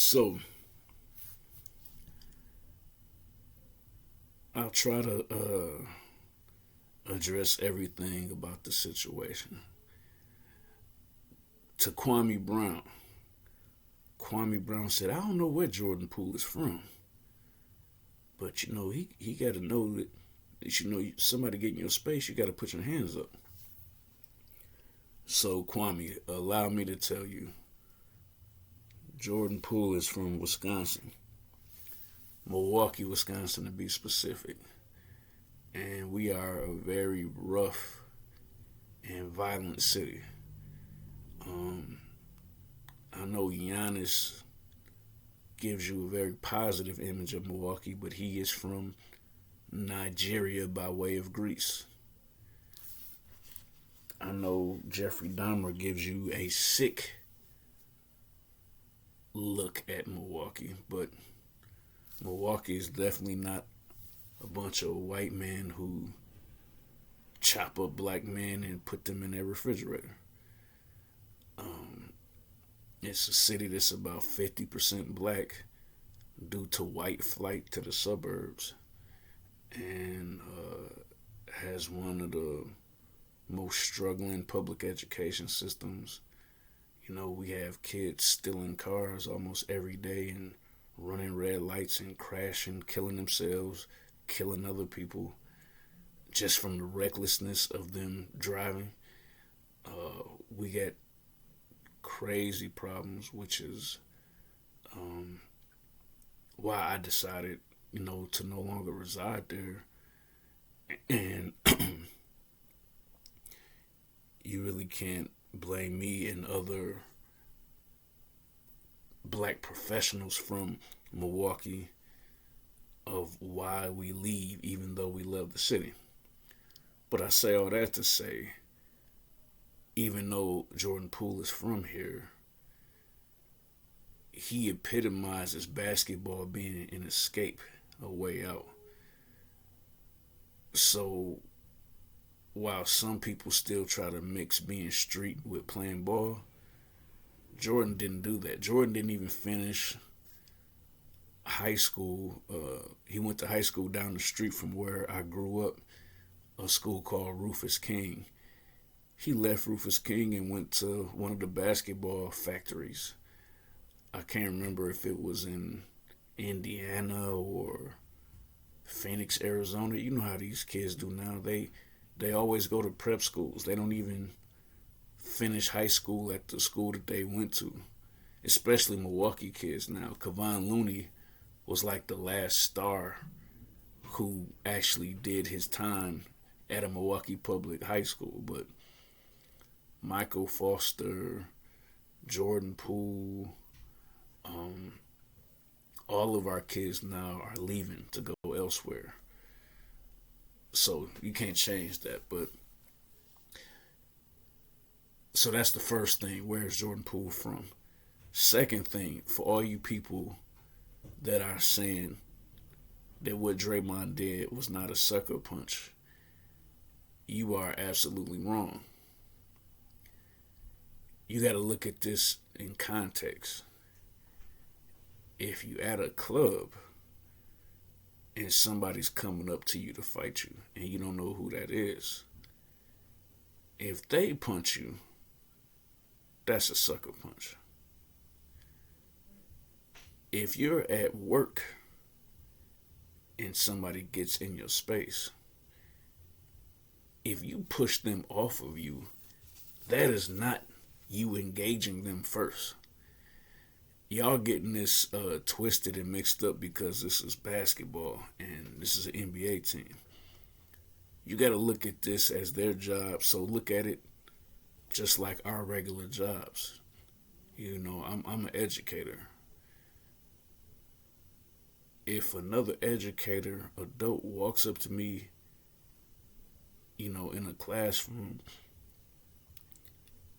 So I'll try to address everything about the situation. To Kwame Brown said, "I don't know where Jordan Poole is from, but he got to know that somebody getting your space, you got to put your hands up." So Kwame, allow me to tell you, Jordan Poole is from Wisconsin, Milwaukee, Wisconsin to be specific, and we are a very rough and violent city. Um, I know Giannis gives you a very positive image of Milwaukee, but he is from Nigeria by way of Greece. I know Jeffrey Dahmer gives you a sick look at Milwaukee, but Milwaukee is definitely not a bunch of white men who chop up black men and put them in their refrigerator. Um, it's a city that's about 50% black due to white flight to the suburbs, and has one of the most struggling public education systems. We have kids stealing cars almost every day and running red lights and crashing, killing themselves, killing other people just from the recklessness of them driving. We got crazy problems, which is um, why I decided, to no longer reside there. And you really can't blame me and other black professionals from Milwaukee of why we leave, even though we love the city. But I say all that to say, even though Jordan Poole is from here, he epitomizes basketball being an escape, a way out. So while some people still try to mix being street with playing ball, Jordan didn't do that. Jordan didn't even finish high school. He went to high school down the street from where I grew up, a school called Rufus King. He left Rufus King and went to one of the basketball factories. I can't remember if it was in Indiana or Phoenix, Arizona. You know how these kids do now. They always go to prep schools. They don't even finish high school at the school that they went to. Especially Milwaukee kids now. Kevon Looney was like the last star who actually did his time at a Milwaukee public high school. But Michael Foster, Jordan Poole, um, all of our kids now are leaving to go elsewhere. So you can't change that. But so that's the first thing. Where's Jordan Poole from? Second thing, for all you people that are saying that what Draymond did was not a sucker punch, you are absolutely wrong. You got to look at this in context. If you at a club and somebody's coming up to you to fight you and you don't know who that is, if they punch you, that's a sucker punch. If you're at work and somebody gets in your space, if you push them off of you, that is not you engaging them first. Y'all getting this twisted and mixed up because this is basketball and this is an NBA team. You got to look at this as their job, so look at it just like our regular jobs. I'm an educator. If another educator, adult, walks up to me, in a classroom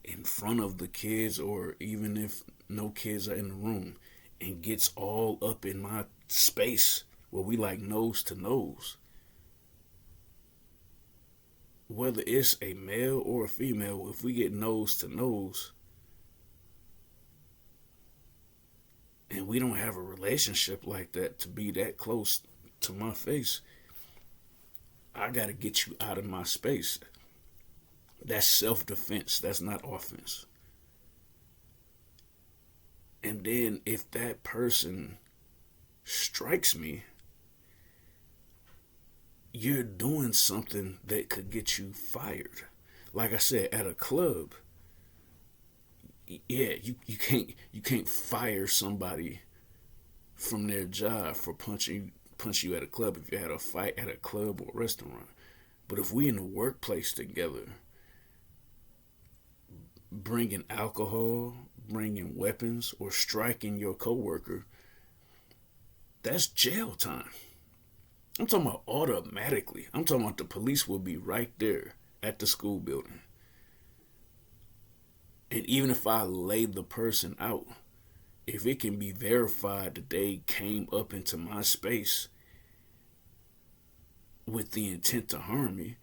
in front of the kids, or even if no kids are in the room, and gets all up in my space where we like nose to nose, whether it's a male or a female, if we get nose to nose and and we don't have a relationship like that to be that close to my face, I got to get you out of my space. That's self-defense. That's not offense. And then if that person strikes me, you're doing something that could get you fired. Like I said, at a club, yeah, you can't fire somebody from their job for punch you at a club if you had a fight at a club or restaurant. But if we in the workplace together, bringing alcohol, bringing weapons, or striking your coworker, that's jail time. I'm talking about automatically. I'm talking about the police will be right there at the school building. And even if I lay the person out, if it can be verified that they came up into my space with the intent to harm me,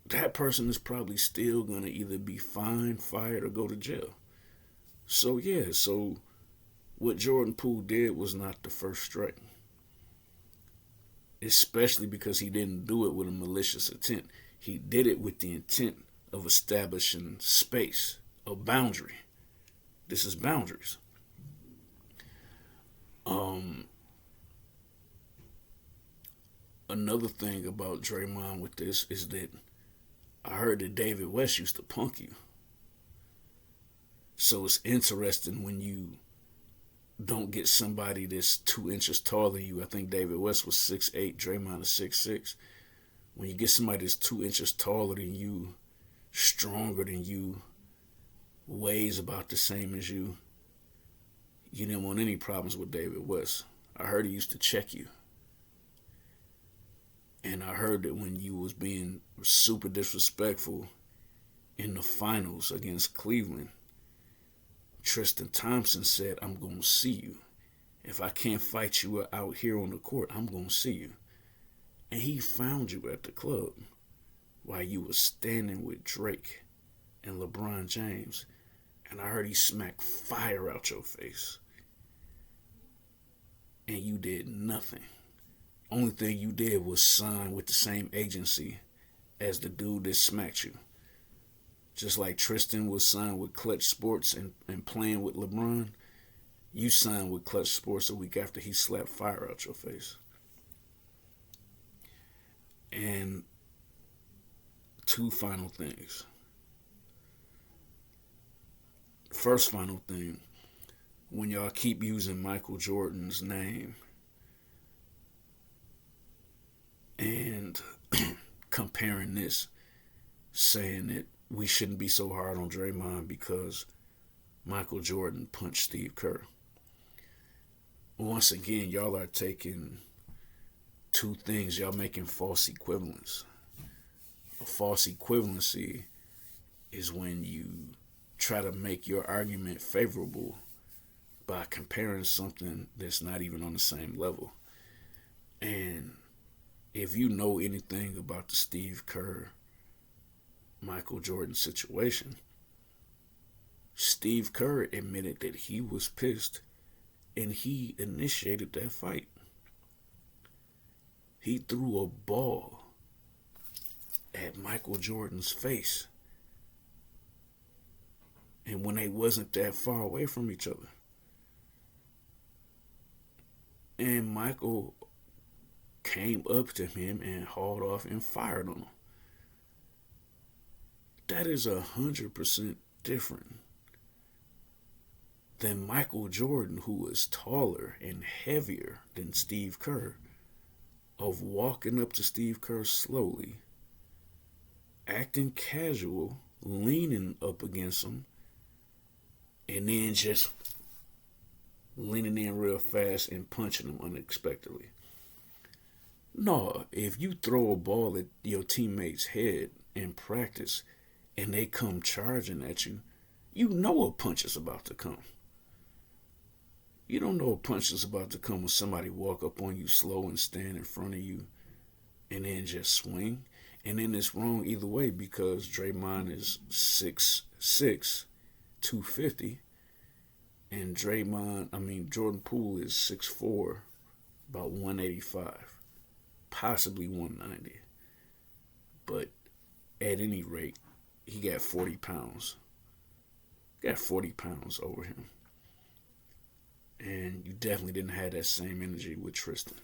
that person is probably still going to either be fined, fired, or go to jail. So, yeah, so what Jordan Poole did was not the first strike. Especially because he didn't do it with a malicious intent. He did it with the intent of establishing space, a boundary. This is boundaries. Another thing about Draymond with this is that I heard that David West used to punk you. So it's interesting when you don't get somebody that's 2 inches taller than you. I think David West was 6'8", Draymond is 6'6". When you get somebody that's 2 inches taller than you, stronger than you, weighs about the same as you didn't want any problems with David West. I heard he used to check you. And I heard that when you was being super disrespectful in the finals against Cleveland, Tristan Thompson said, I'm going to see you. If I can't fight you out here on the court, I'm going to see you. And he found you at the club while you were standing with Drake and LeBron James. And I heard he smacked fire out your face. And you did nothing. Only thing you did was sign with the same agency as the dude that smacked you. Just like Tristan was signed with Clutch Sports and playing with LeBron, you signed with Clutch Sports a week after he slapped fire out your face. And two final things. First final thing, when y'all keep using Michael Jordan's name and comparing this, saying that we shouldn't be so hard on Draymond because Michael Jordan punched Steve Kerr. Once again, y'all are taking two things. Y'all making false equivalents. A false equivalency is when you try to make your argument favorable by comparing something that's not even on the same level. And if you know anything about the Steve Kerr, Michael Jordan situation, Steve Kerr admitted that he was pissed and he initiated that fight. He threw a ball at Michael Jordan's face. And when they wasn't that far away from each other. And Michael came up to him and hauled off and fired on him. That is 100% different than Michael Jordan, who was taller and heavier than Steve Kerr, of walking up to Steve Kerr slowly, acting casual, leaning up against him, and then just leaning in real fast and punching him unexpectedly. No, if you throw a ball at your teammate's head in practice and they come charging at you, you know a punch is about to come. You don't know a punch is about to come when somebody walk up on you slow and stand in front of you and then just swing. And then it's wrong either way because Draymond is 6'6", 250, And Jordan Poole is 6'4", about 185, possibly 190. But at any rate, he got 40 pounds. Got 40 pounds over him. And you definitely didn't have that same energy with Tristan.